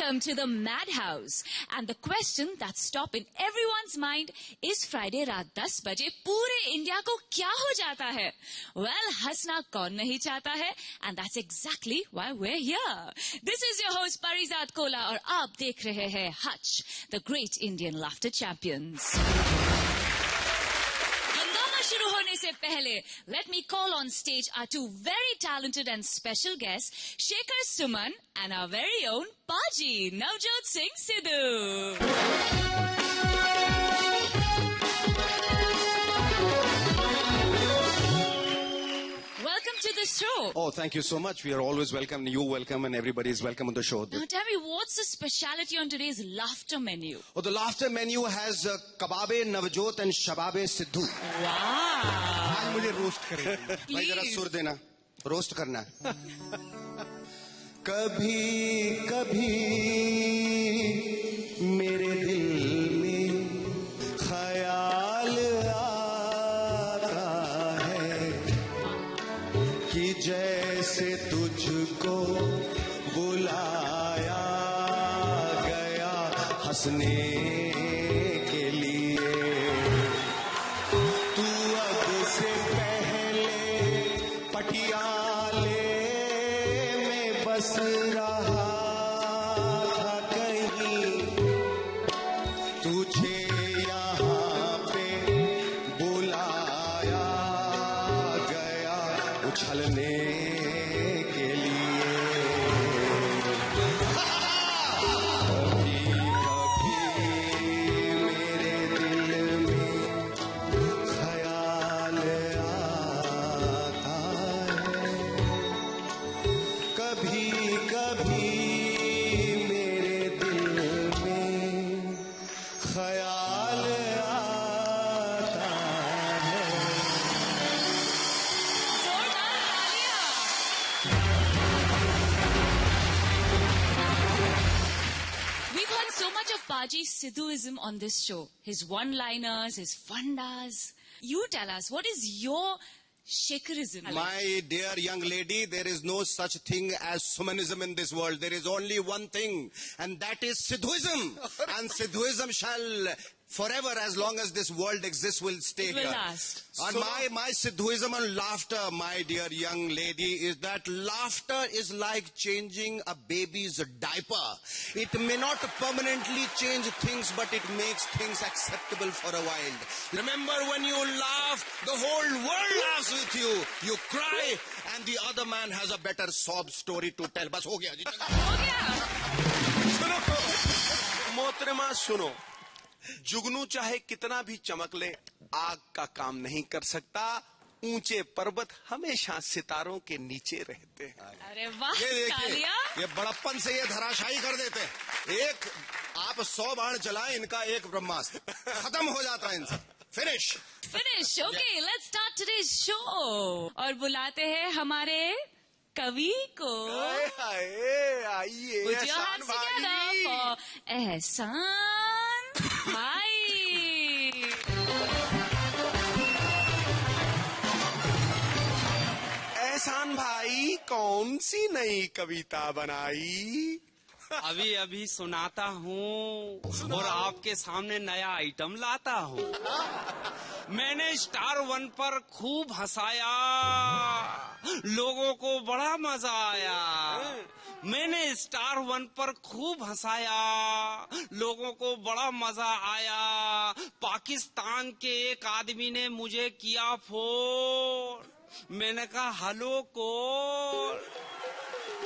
Welcome to the Madhouse. And the question that's top in everyone's mind is Friday रात 10 बजे पूरे India को क्या हो जाता है? Well, हंसना कौन नहीं चाहता है? And that's exactly why we're here. This is your host Parizad Kola और आप देख रहे हैं Hutch, the Great Indian Laughter Champions. शुरू होने से पहले let me call on stage our two very talented and special guests, Shekhar Suman and our very own Paji, Navjot Singh Sidhu. Welcome to the show. Oh, thank you so much. We are always welcome. You welcome and everybody is welcome on the show. Now tell me, what's the speciality on today's laughter menu? Oh, the laughter menu has Kababe Navjot and Shababe Sidhu. Wow. आज मुझे roast करें भाई जरा सुर देना, roast करना है. कभी कभी मेरे दिल में ख्याल आता है कि जैसे तुझको बुलाया गया हंसने के लिए, तू अब से पहले पटियाले में बस रहा था कहीं, तुझे यहाँ पे बुलाया गया उछलने के लिए. कभी कभी मेरे दिल में ख्याल आता है, कभी कभी मेरे दिल में ख्याल आता है. जोरदार तालियां. We've heard so much of Paji's Sidhuism on this show. His one-liners, his fundas. You tell us, what is your Shekharism? My dear young lady, there is no such thing as Sumanism in this world. There is only one thing, and that is Sidhuism. And Sidhuism shall forever, as long as this world exists, will stay It will here. last. And my Sidhuism on laughter, my dear young lady, is that laughter is like changing a baby's diaper. It may not permanently change things, but it makes things acceptable for a while. Remember, when you laugh, the whole world laughs with you. You cry, and the other man has a better sob story to tell. बस हो गया जी. हो गया. सुनो मोहतरमा, सुनो, जुगनू चाहे कितना भी चमक ले, आग का काम नहीं कर सकता. ऊंचे पर्वत हमेशा सितारों के नीचे रहते हैं. अरे वाह, ये देखिए, तालियां. ये बड़प्पन से ये धराशायी कर देते हैं. एक आप 100 बाण चलाएं, इनका एक ब्रह्मास्त्र खत्म हो जाता है इनसे. Finish. Finish. Okay, let's start today's show. और बुलाते हैं हमारे कवि को. हाय हाय, आइए Put your एहसान hands together भाई. for एहसान भाई. एहसान भाई, कौन सी नई कविता बनाई? अभी अभी सुनाता हूँ और आपके सामने नया आइटम लाता हूँ. मैंने स्टार 1 पर खूब हंसाया, लोगों को बड़ा मजा आया. मैंने स्टार 1 पर खूब हंसाया, लोगों को बड़ा मजा आया. पाकिस्तान के एक आदमी ने मुझे किया फोन. मैंने कहा हेलो कौन?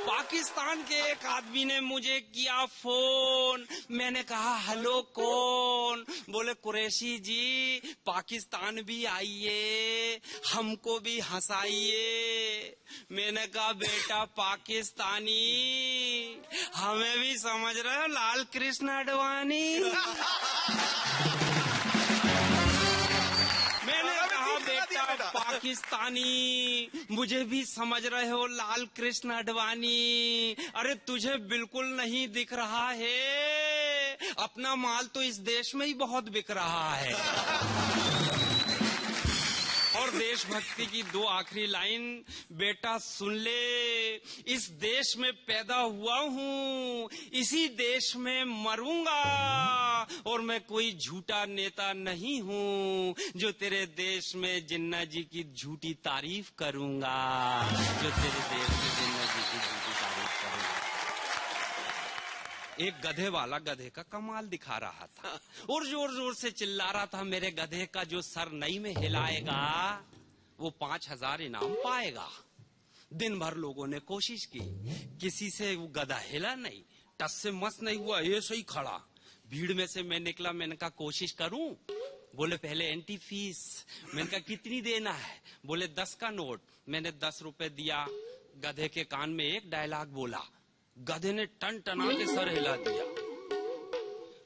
पाकिस्तान के एक आदमी ने मुझे किया फोन. मैंने कहा हेलो कौन? बोले कुरैशी जी, पाकिस्तान भी आइए, हमको भी हंसाइए. मैंने कहा बेटा पाकिस्तानी, हमें भी समझ रहे हो लाल कृष्ण आडवाणी. मैंने कहा बेटा पाकिस्तानी, मुझे भी समझ रहे हो लाल कृष्ण आडवाणी. अरे तुझे बिल्कुल नहीं दिख रहा है, अपना माल तो इस देश में ही बहुत बिक रहा है. और देशभक्ति की 2 आखिरी लाइन, बेटा सुन ले, इस देश में पैदा हुआ हूँ, इसी देश में मरूंगा, और मैं कोई झूठा नेता नहीं हूँ जो तेरे देश में जिन्ना जी की झूठी तारीफ करूंगा, जो तेरे देश में जिन्ना जी की झूठी तारीफ करूंगा। एक गधे वाला गधे का कमाल दिखा रहा था और जोर जोर से चिल्ला रहा था, मेरे गधे का जो सर नई में हिलाएगा वो 5000 इनाम पाएगा। दिन भर लोगों ने कोशिश की, किसी से वो गधा हिला नहीं, टस से मस नहीं हुआ, ऐसे ही खड़ा। भीड़ में से मैं निकला, मैंने कहा कोशिश करूं? बोले पहले एंट्री फीस। मैंने कहा कितनी देना है? बोले 10 का नोट। मैंने 10 रुपए दिया। गधे के कान में एक डायलॉग बोला, गधे ने टन टना के सर हिला दिया।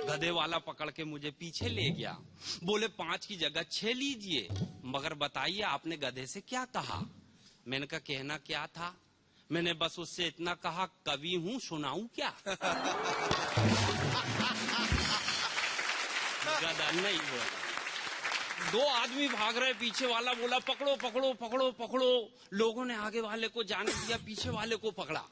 गधे वाला पकड़ के मुझे पीछे ले गया, बोले 5 की जगह 6 लीजिए, मगर बताइए आपने गधे से क्या कहा? मैंने कहा कहना क्या था, मैंने बस उससे इतना कहा, कवि हूं सुनाऊं क्या? गधा नहीं बोला। 2 आदमी भाग रहे, पीछे वाला बोला पकड़ो पकड़ो पकड़ो पकड़ो। लोगों ने आगे वाले को जाने दिया, पीछे वाले को पकड़ा।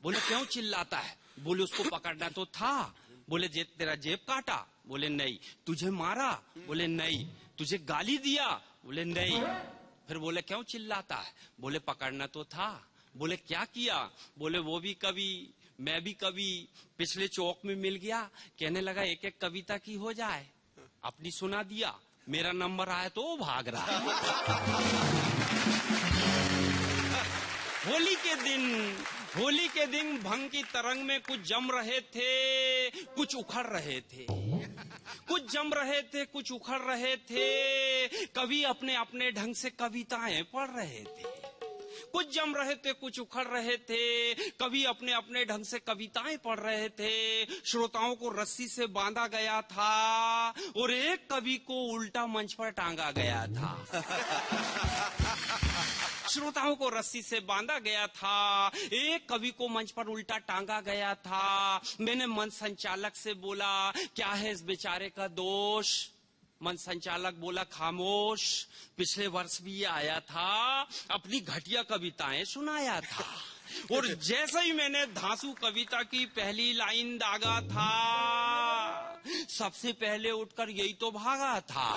बोले क्यों चिल्लाता है? बोले उसको पकड़ना तो था। बोले तेरा जेब काटा? बोले नहीं। तुझे मारा? बोले नहीं। तुझे गाली दिया? बोले नहीं। फिर बोले क्यों चिल्लाता है? बोले पकड़ना तो था। बोले क्या किया? बोले वो भी कवि, मैं भी कवि, पिछले चौक में मिल गया, कहने लगा एक एक कविता की हो जाए, अपनी सुना दिया, मेरा नंबर आया तो वो भाग रहा। होली के दिन भंग की तरंग में कुछ जम रहे थे, कुछ उखड़ रहे थे, कुछ जम रहे थे, कुछ उखड़ रहे थे। कवि अपने अपने ढंग से कविताएं पढ़ रहे थे। कुछ जम रहे थे, कुछ उखड़ रहे थे, कवि अपने अपने ढंग से कविताएं पढ़ रहे थे। श्रोताओं को रस्सी से बांधा गया था और एक कवि को उल्टा मंच पर टांगा गया था। श्रोताओं को रस्सी से बांधा गया था, एक कवि को मंच पर उल्टा टांगा गया था। मैंने मंच संचालक से बोला क्या है इस बेचारे का दोष? मंच संचालक बोला खामोश, पिछले वर्ष भी ये आया था, अपनी घटिया कविताएं सुनाया था। और जैसे ही मैंने धांसू कविता की पहली लाइन दागा था, सबसे पहले उठकर यही तो भागा था।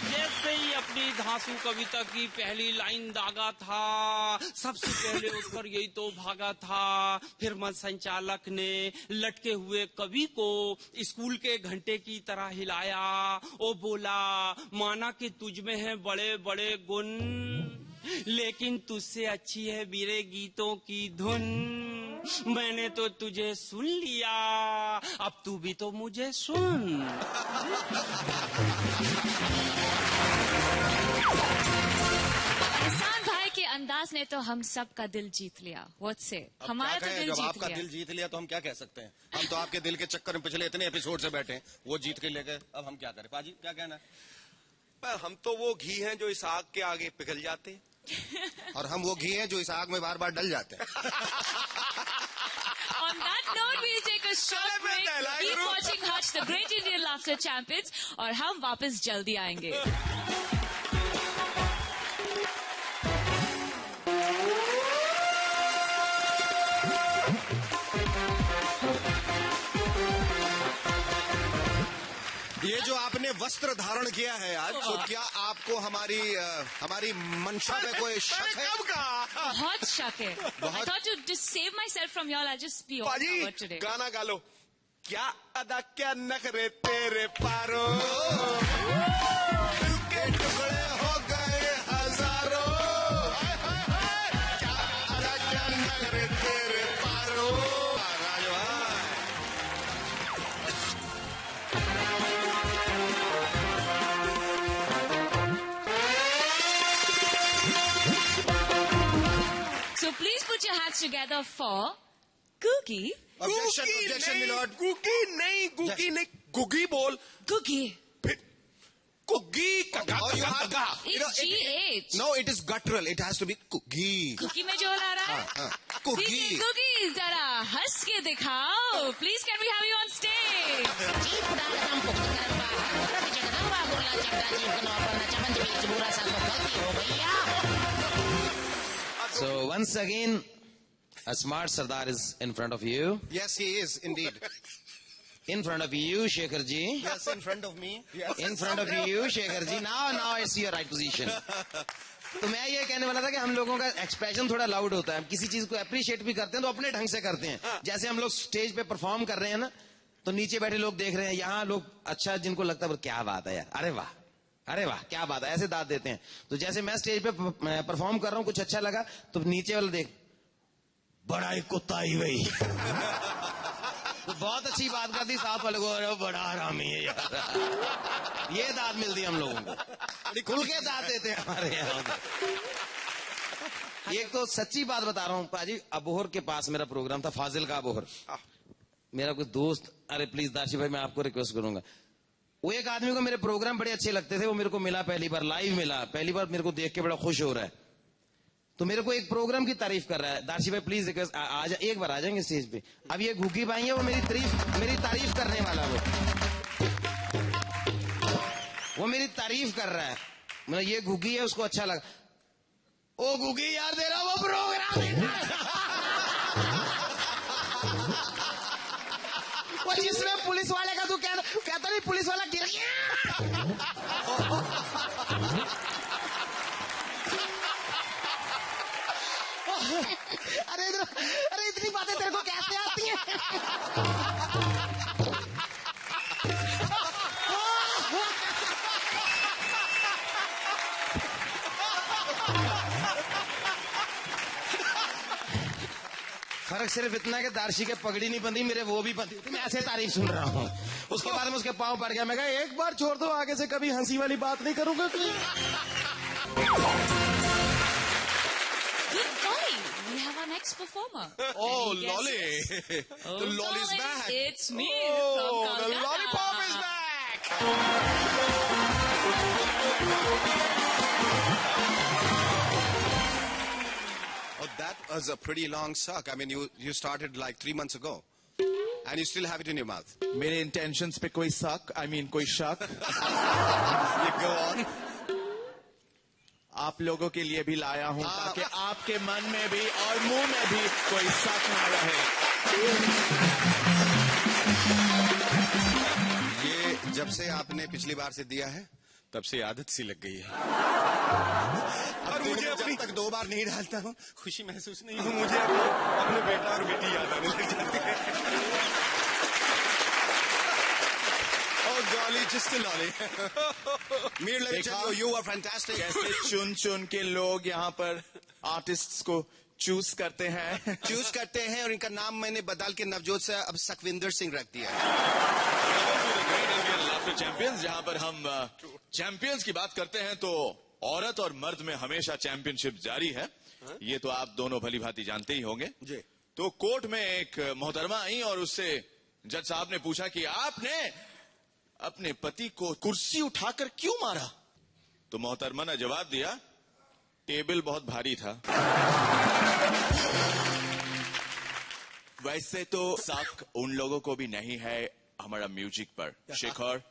जैसे ही अपनी धांसू कविता की पहली लाइन दागा था, सबसे पहले उठकर यही तो भागा था। फिर मंच संचालक ने लटके हुए कवि को स्कूल के घंटे की तरह हिलाया और बोला माना कि तुझ में है बड़े बड़े गुण, लेकिन तुझसे अच्छी है मेरे गीतों की धुन। मैंने तो तुझे सुन लिया, अब तू भी तो मुझे सुन। एहसान भाई के अंदाज ने तो हम सब का दिल जीत लिया। व्हाट से हमारा तो दिल जब जीत आपका लिया। दिल जीत लिया तो हम क्या कह सकते हैं? हम तो आपके दिल के चक्कर में पिछले इतने एपिसोड से बैठे हैं, वो जीत के ले गए, अब हम क्या करें? पाजी क्या कहना है? पर हम तो वो घी हैं जो इस आग के आगे पिघल जाते हैं, और हम वो घी हैं जो इस आग में बार बार डल जाते हैं। On that note, we'll take a short break. Keep watching Hutch, the Great Indian Laughter Champions, और हम वापस जल्दी आएंगे। ये जो आपने वस्त्र धारण किया है आज, तो क्या आपको हमारी मंशा पे कोई शक है? बहुत शक है। I thought to save myself from y'all, I'll just be all covered पाजी today. गाना गा लो। क्या अदा क्या नखरे तेरे पारो, दिल के टुकड़े हो गए हजारों। क्या अदा क्या नखरे तेरे पारो। So please put your hands together for Cookie. Objection, my lord. गुगी नहीं, गुगी नहीं, गुगी बोल। Cookie. फिर गुगी कगा Oh, you कगा have कगा। It's GH. No, it is guttural. It has to be cookie. Cookie में जो ला रहा है? ठीक है, Cookie. Cookie, जरा हंस के दिखाओ. Please can we have you on stage? So once again, a smart Sardar is in front of you. Yes, he is indeed. In front of you, Shekhar ji. Yes, in front of me. Yes. In front of you, Shekhar ji. Now it's your right position. तो मैं ये कहने वाला था कि हम लोगों का एक्सप्रेशन थोड़ा लाउड होता है. हम किसी चीज को अप्रिशिएट भी करते हैं तो अपने ढंग से करते हैं. जैसे हम लोग स्टेज पे परफॉर्म कर रहे हैं ना, तो नीचे बैठे लोग देख रहे हैं, यहाँ लोग अच्छा जिनको लगता है क्या बात है यार, अरे वाह क्या बात है, ऐसे दाद देते हैं. तो जैसे मैं स्टेज पे परफॉर्म कर रहा हूँ, कुछ अच्छा लगा तो नीचे वाले देख, बड़ा ही कुत्ता ही वही. तो बहुत अच्छी बात कर दी, साथ वाले को अरे बड़ा हरामी है यार. ये दाद मिलती है हम लोगों को, खुल के दाद देते हैं हमारे यहाँ. एक तो सच्ची बात बता रहा हूँ पाजी, अबोहर के पास मेरा प्रोग्राम था, फाजिल का अबोहर. मेरा कुछ दोस्त, अरे प्लीज दाशी भाई मैं आपको रिक्वेस्ट करूंगा, वो एक आदमी को मेरे प्रोग्राम बड़े अच्छे लगते थे, वो मेरे को मिला पहली बार, लाइव मिला पहली बार, मेरे को देख के बड़ा खुश हो रहा है. तो मेरे को एक प्रोग्राम की तारीफ कर रहा है. दाशी भाई प्लीज रिक्वेस्ट एक बार आ जाएंगे स्टेज पे. अब ये घुग्गी भाई है, वो मेरी तारीफ करने वाला, वो मेरी तारीफ कर रहा है. मतलब ये घुग्गी है, उसको अच्छा लगा. ओ घुग्गी यार दे रहा वो प्रोग्राम वो जिसमें पुलिस वाले का तू कहता नहीं पुलिस वाला गिर गया. अरे इतनी बातें तेरे को कैसे आती हैं? फर्क सिर्फ इतना कि दार्शी के पगड़ी नहीं बंधी, मेरे वो भी बंधी थी. मैं ऐसे तारीफ सुन रहा हूँ. उसके बाद में उसके पाँव पड़ गया. मैं कहा एक बार छोड़ दो, आगे से कभी हंसी वाली बात नहीं करूंगा. We have our next performer. Oh, Any Lolly. guesses? Oh, The Lolly's darling, back. It's me Oh, from the Kolkata. lollipop is back. Oh, that was a pretty long suck. I mean, you started like 3 months ago. And you still have it in your mouth. मेरे intentions पे कोई कोई शक. You go on. आप लोगों के लिए भी लाया हूं ताकि आपके मन में भी और मुंह में भी कोई शक ना रहे. ये जब से आपने पिछली बार से दिया है, तब से आदत सी लग गई है. और मुझे जब तक 2 बार नहीं डालता हूँ, खुशी महसूस नहीं हूँ. मुझे अपने बेटा और बेटी याद आने लग जाती है. Oh, golly, just a lolly. Mir, let me tell you, you are fantastic. कैसे चुन के लोग यहाँ पर आर्टिस्ट्स को चूज करते हैं. चूज करते हैं और इनका नाम मैंने बदल के नवजोत से अब सखविंदर सिंह रख दिया. चैंपियंस, जहाँ पर हम चैंपियंस की बात करते हैं तो औरत और मर्द में हमेशा चैंपियनशिप जारी है. ये तो आप दोनों भली भांति जानते ही होंगे. जी. तो कोर्ट में एक मोहतरमा आई और उससे जज साहब ने पूछा कि आपने अपने पति को कुर्सी उठाकर क्यों मारा? तो मोहतरमा ने जवाब दिया, टेबल बहुत भारी था. वैसे तो शक उन लोगों को भी नहीं है हमारा म्यूजिक पर. Shekhar,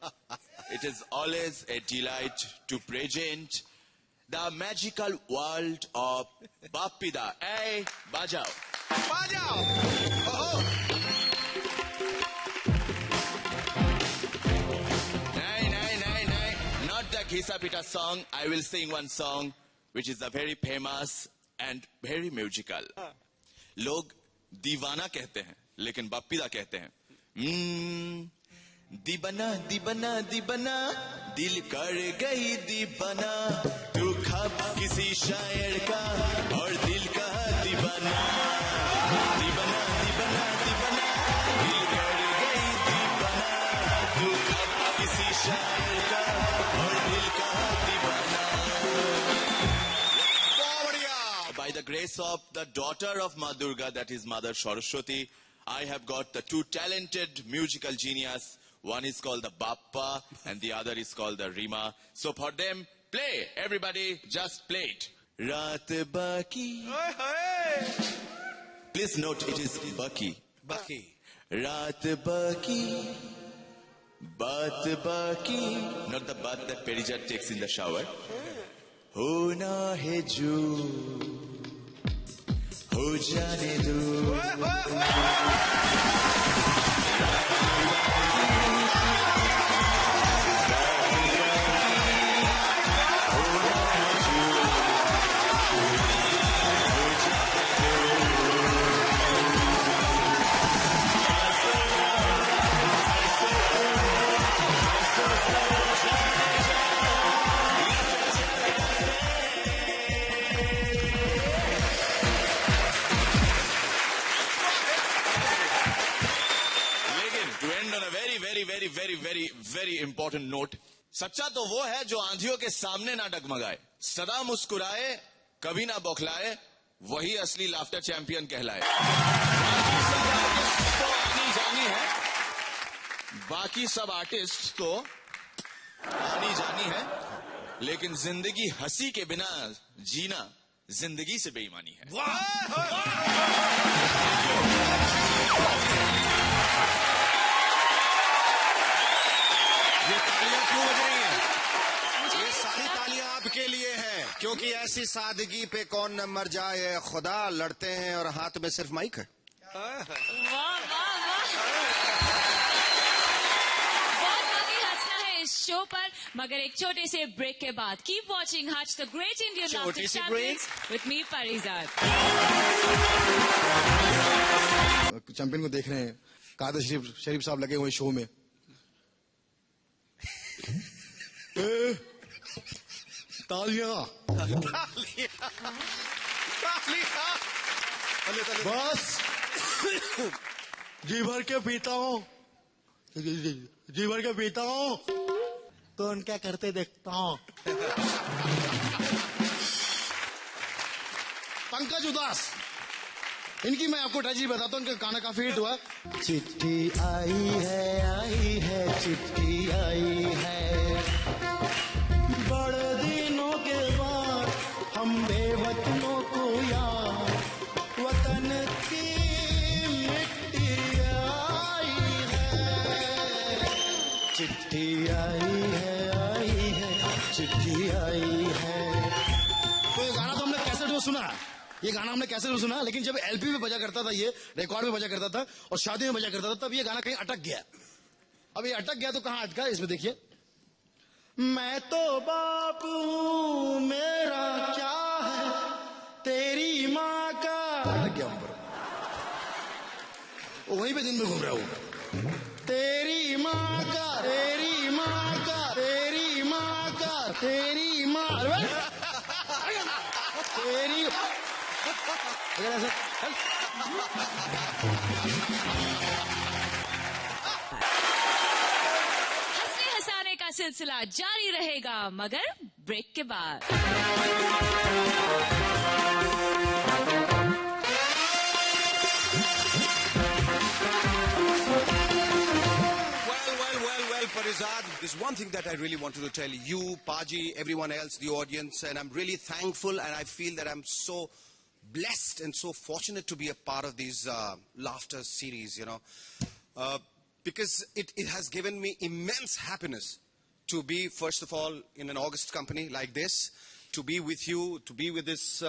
it is always a delight to present the magical world of Bappida. ए बाजाओ बाजाओ. Khisa Pita song. I will sing one song which is a very famous and very musical. लोग दीवाना कहते हैं लेकिन बापीदा कहते हैं. दीवाना दीवाना दीवाना दिल कर गई दीवाना, तू खब किसी शायर का और दिल का दीवाना. दीवाना दीवाना दीवाना दिल कर गई दीवाना, तू खब किसी शायर का और दिल का दीवाना. By the grace of the daughter of Ma Durga, that is Mother Saraswati, I have got the 2 talented musical genius. One is called the Bappa and the other is called the Rima. So for them, play. Everybody just play it. Raat Baki. Please note it is Baki. Baki. Raat Baki. बात बाकी, not the bath that Perijat takes in the shower. होना है जो हो जाने दो. Very important note. सच्चा तो वो है जो आंधियों के सामने ना डगमगाए, सदा मुस्कुराए, कभी ना बौखलाए, वही असली लाफ्टर चैंपियन कहलाए. तो आनी जानी है, बाकी सब आर्टिस्ट तो आनी जानी है, लेकिन जिंदगी हंसी के बिना जीना जिंदगी से बेईमानी है. ये तालियां क्यों बज रही हैं? ये सारी तालियां आपके लिए हैं, क्योंकि ऐसी सादगी पे कौन न मर जाए खुदा. लड़ते हैं और हाथ में सिर्फ माइक है. वाह वाह वाह, बहुत बाकी हंसना है इस शो पर, मगर एक छोटे से ब्रेक के बाद keep watching Hutch the great Indian laughter champions with me Parijat. Champion को देख रहे हैं, कादर शरीफ साहब लगे हुए शो में. तालियां बस जी भर के पीता हूँ, जी भर के पीता हूँ तो उनका करते देखता हूँ. पंकज उदास, इनकी मैं आपको ट्रेजेडी बताता हूँ. इनका गाना काफी हिट हुआ. चिट्ठी आई है चिट्ठी आई है, बड़े दिनों के बाद हम बेवतनों को याद, वतन की मिट्टी आई है. चिट्ठी आई है चिट्ठी आई है. तो ये गाना तो हमने कैसेट में सुना, ये गाना हमने कैसेट में सुना, लेकिन जब एलपी में बजा करता था, ये रिकॉर्ड में बजा करता था और शादी में बजा करता था, तब ये गाना कहीं अटक गया. अब ये अटक गया तो कहाँ अटका, इसमें देखिए. मैं तो बाप हूँ, मेरा क्या है तेरी माँ का. अटक गया वहां पर, वहीं पे दिन में घूम रहा हूँ. तेरी माँ का, तेरी माँ का, तेरी माँ का, तेरी माँ, तेरी अगर ऐसा हंसने हंसाने का सिलसिला जारी रहेगा, मगर ब्रेक के बाद. Well, Parizad, there's one thing that I really wanted to tell you, Paji, everyone else, the audience, and I'm really thankful, and I feel that I'm so blessed and so fortunate to be a part of these laughter series, you know, because it has given me immense happiness to be, first of all, in an August company like this, to be with you, to be with this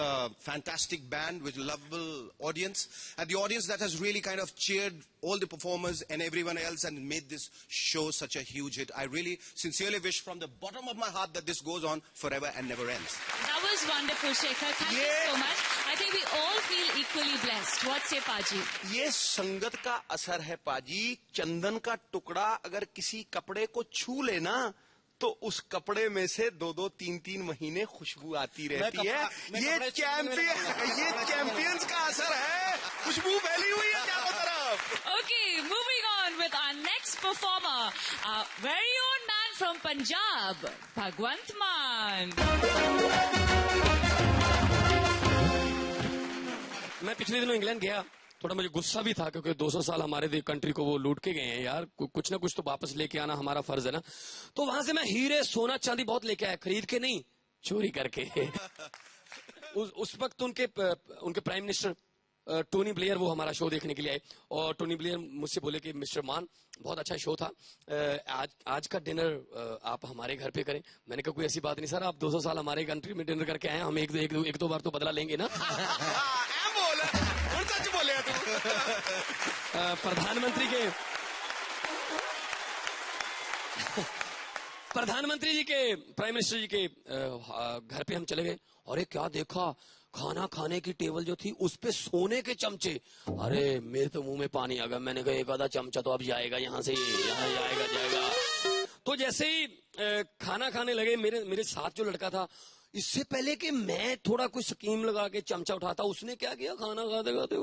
fantastic band with a lovable audience, and the audience that has really kind of cheered all the performers and everyone else and made this show such a huge hit. I really sincerely wish from the bottom of my heart that this goes on forever and never ends. That was wonderful, Shekhar. Thank you so much. I think we all feel equally blessed. What say, Paji? ये संगत का असर है पाजी. चंदन का टुकड़ा अगर किसी कपड़े को छू लेना तो उस कपड़े में से 2-2, 3-3 महीने खुशबू आती रहती है. ये चैंपियंस का असर है. खुशबू फैली हुई है चारों तरफ. Okay, moving on with our next performer, our very own man from Punjab, Bhagwant Maan. मैं पिछले दिनों इंग्लैंड गया, थोड़ा मुझे गुस्सा भी था क्योंकि 200 साल हमारे कंट्री को वो लूट के गए हैं यार. कुछ ना कुछ तो वापस लेके आना हमारा फर्ज है ना. तो वहां से मैं हीरे सोना चांदी बहुत लेके आया, खरीद के नहीं, चोरी करके. उस वक्त उनके प्राइम मिनिस्टर टोनी ब्लेयर वो हमारा शो देखने के लिए आए और टोनी ब्लेयर मुझसे बोले कि मिस्टर मान बहुत अच्छा शो था, आज का डिनर आप हमारे घर पे करें। मैंने कहा कोई ऐसी बात नहीं सर, आप 200 साल हमारे कंट्री में डिनर करके आए, हम एक दो बार तो बदला लेंगे ना। सच बोले तू। प्रधानमंत्री जी के प्राइम मिनिस्टर जी के घर पे हम चले गए। अरे क्या देखा, खाना खाने की टेबल जो थी उस पे सोने के चमचे। अरे मेरे तो मुंह में पानी आ गया। मैंने कहा एक आधा चमचा तो अब जाएगा यहाँ से, यहाँ जाएगा। तो जैसे ही खाना खाने लगे, मेरे साथ जो लड़का था, इससे पहले कि मैं थोड़ा कुछ स्कीम लगा के चमचा उठाता, उसने क्या किया, खाना खाते खाते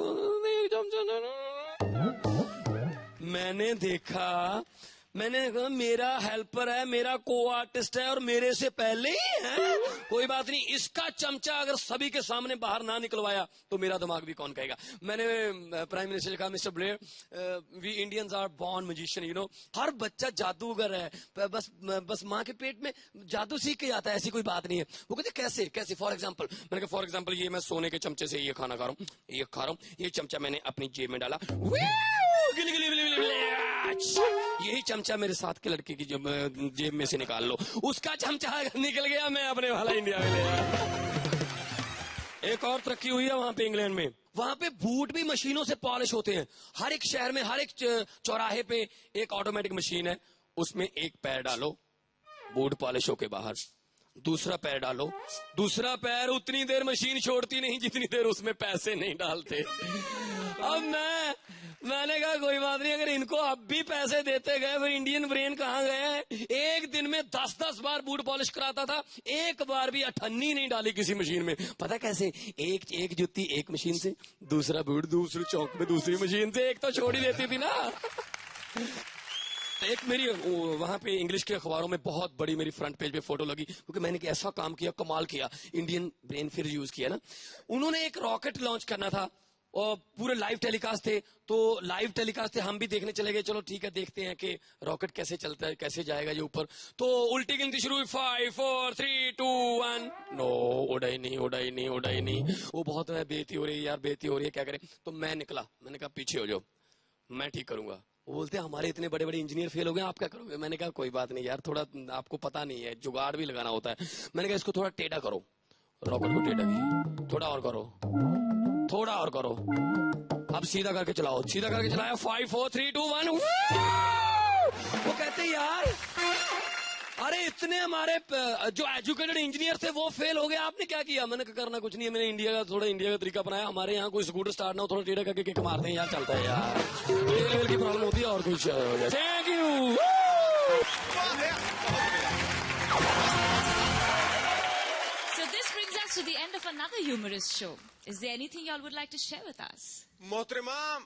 मैंने कहा मेरा हेल्पर है, मेरा को आर्टिस्ट है और मेरे से पहले ही है, कोई बात नहीं, इसका चमचा अगर सभी के सामने बाहर ना निकलवाया तो मेरा दिमाग भी कौन कहेगा। मैंने प्राइम मिनिस्टर से कहा mister Blair, we Indians are born magician, you know, हर बच्चा जादूगर है, बस माँ के पेट में जादू सीख के जाता है, ऐसी कोई बात नहीं है। वो कहते कैसे फॉर एग्जाम्पल। मैंने कहा फॉर एग्जाम्पल ये मैं सोने के चमचे से ये खाना खा रहा हूँ, ये चमचा मैंने अपनी जेब में डाला, यही चमचा मेरे साथ के लड़के की जेब में से निकाल लो, उसका चमचा निकल गया, मैं अपने वाला इंडिया में ले आया। एक और तरक्की हुई है वहां पे इंग्लैंड में, वहां पे बूट भी मशीनों से पॉलिश होते हैं। हर एक शहर में, हर एक चौराहे पे एक ऑटोमेटिक मशीन है, उसमें एक पैर डालो, बूट पॉलिश होके बाहर, दूसरा पैर डालो, दूसरा पैर उतनी देर मशीन छोड़ती नहीं जितनी देर उसमें पैसे नहीं डालते। अब मैंने कहा कोई बात नहीं, अगर इनको अब भी पैसे देते गए फिर इंडियन ब्रेन कहाँ गए। एक दिन में 10-10 बार बूट पॉलिश कराता था, एक बार भी अठन्नी नहीं डाली किसी मशीन में। पता कैसे, एक जुत्ती एक मशीन से, दूसरा बूट दूसरे चौक में दूसरी मशीन से, एक तो छोड़ ही देती थी ना। एक मेरी वहां पे इंग्लिश के अखबारों में बहुत बड़ी मेरी फ्रंट पेज पे फोटो लगी, क्योंकि मैंने ऐसा काम किया, कमाल किया, इंडियन ब्रेन फिर यूज किया ना। उन्होंने एक रॉकेट लॉन्च करना था और पूरे लाइव टेलीकास्ट थे, तो लाइव टेलीकास्ट थे, हम भी देखने चले गए। चलो ठीक है, देखते हैं कि रॉकेट कैसे चलता है, कैसे जाएगा ये ऊपर। तो उल्टी गिनती शुरू हुई, 5 4 3 2 1। नो, उड़ा ही नहीं। वो बहुत बेइज्जती हो रही है यार, बेइज्जती हो रही है, क्या करें। तो मैं निकला, मैंने कहा पीछे हो जाओ, मैं ठीक करूंगा। वो बोलते हैं हमारे इतने बड़े बड़े इंजीनियर फेल हो गए, आप क्या करोगे। मैंने कहा कोई बात नहीं यार, थोड़ा आपको पता नहीं है, जुगाड़ भी लगाना होता है। मैंने कहा इसको थोड़ा टेढ़ा करो, रॉकेट को टेढ़ा की, थोड़ा और करो, अब सीधा करके चलाओ, सीधा करके चलाया, 5 4 3 2 1। वो कहते यार, अरे इतने हमारे जो एजुकेटेड इंजीनियर थे वो फेल हो गए, आपने क्या किया। मैंने करना कुछ नहीं है, मैंने इंडिया का तरीका अपनाया। हमारे यहाँ कोई स्कूटर स्टार्ट ना हो, थोड़ा टेढ़ा करके किक मारते हैं यार, चलता है यार, ये लेवल की प्रॉब्लम होती है और कुछ। Thank you. To the end of another humorous show. Is there anything y'all would like to share with us? मोहतरमा,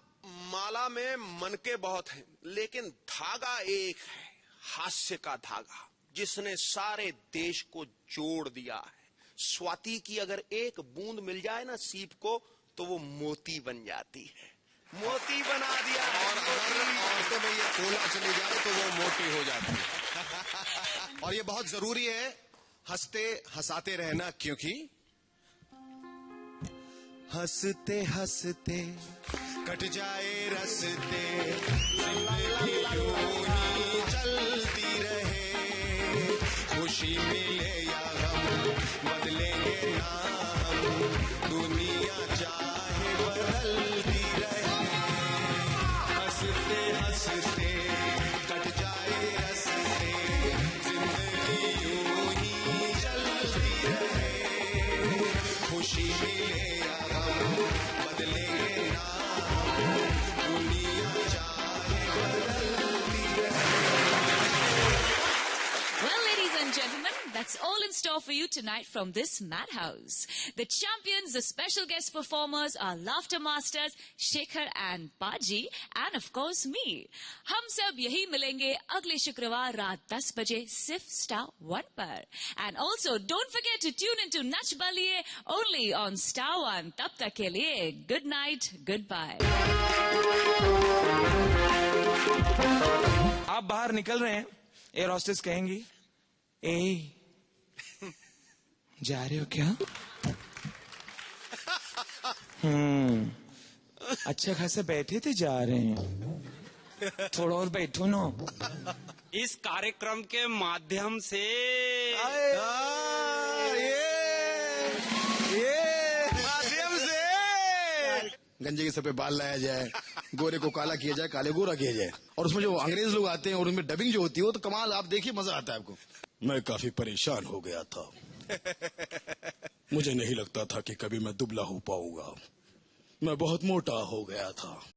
माला में मनके बहुत हैं, लेकिन धागा एक है, हास्य का धागा, जिसने सारे देश को जोड़ दिया है। स्वाति की अगर एक बूंद मिल जाए ना सीप को, तो वो मोती बन जाती है। मोती बना दिया है। और अगर औरतों में ये कोला चली जाए तो वो मोटी हो जाती है। और ये बहुत जरूरी है, हंसते हंसाते रहना, क्योंकि हंसते हंसते कट जाए रस्ते, जिंदगी यूं ही चलती रहे, खुशी मिले या गम बदलेंगे ना हम, दुनिया चाहे बदलती रहे। हंसते हंसते कट जाए रस्ते, जिंदगी यूं ही चलती रहे, खुशी मिले That's all in store for you tonight from this madhouse. The champions, the special guest performers, are laughter masters Shekhar and Baji, and of course me. हम सब यही मिलेंगे अगले शुक्रवार रात 10 बजे सिर्फ Star 1 पर. And also don't forget to tune into Nach Baliye only on Star 1. तब तक के लिए good night, goodbye. आप बाहर निकल रहे हैं, एयर होस्टेस कहेंगी, ए जा रहे हो क्या? अच्छा खासा बैठे थे, जा रहे हैं। थोड़ा और बैठो ना। इस कार्यक्रम के माध्यम से माध्यम से गंजे के सर पे बाल लाया जाए, गोरे को काला किया जाए, काले गोरा किया जाए, और उसमें जो अंग्रेज लोग आते हैं और उनमें डबिंग जो होती है वो तो कमाल, आप देखिए मजा आता है आपको। मैं काफी परेशान हो गया था। मुझे नहीं लगता था कि कभी मैं दुबला हो पाऊंगा। मैं बहुत मोटा हो गया था।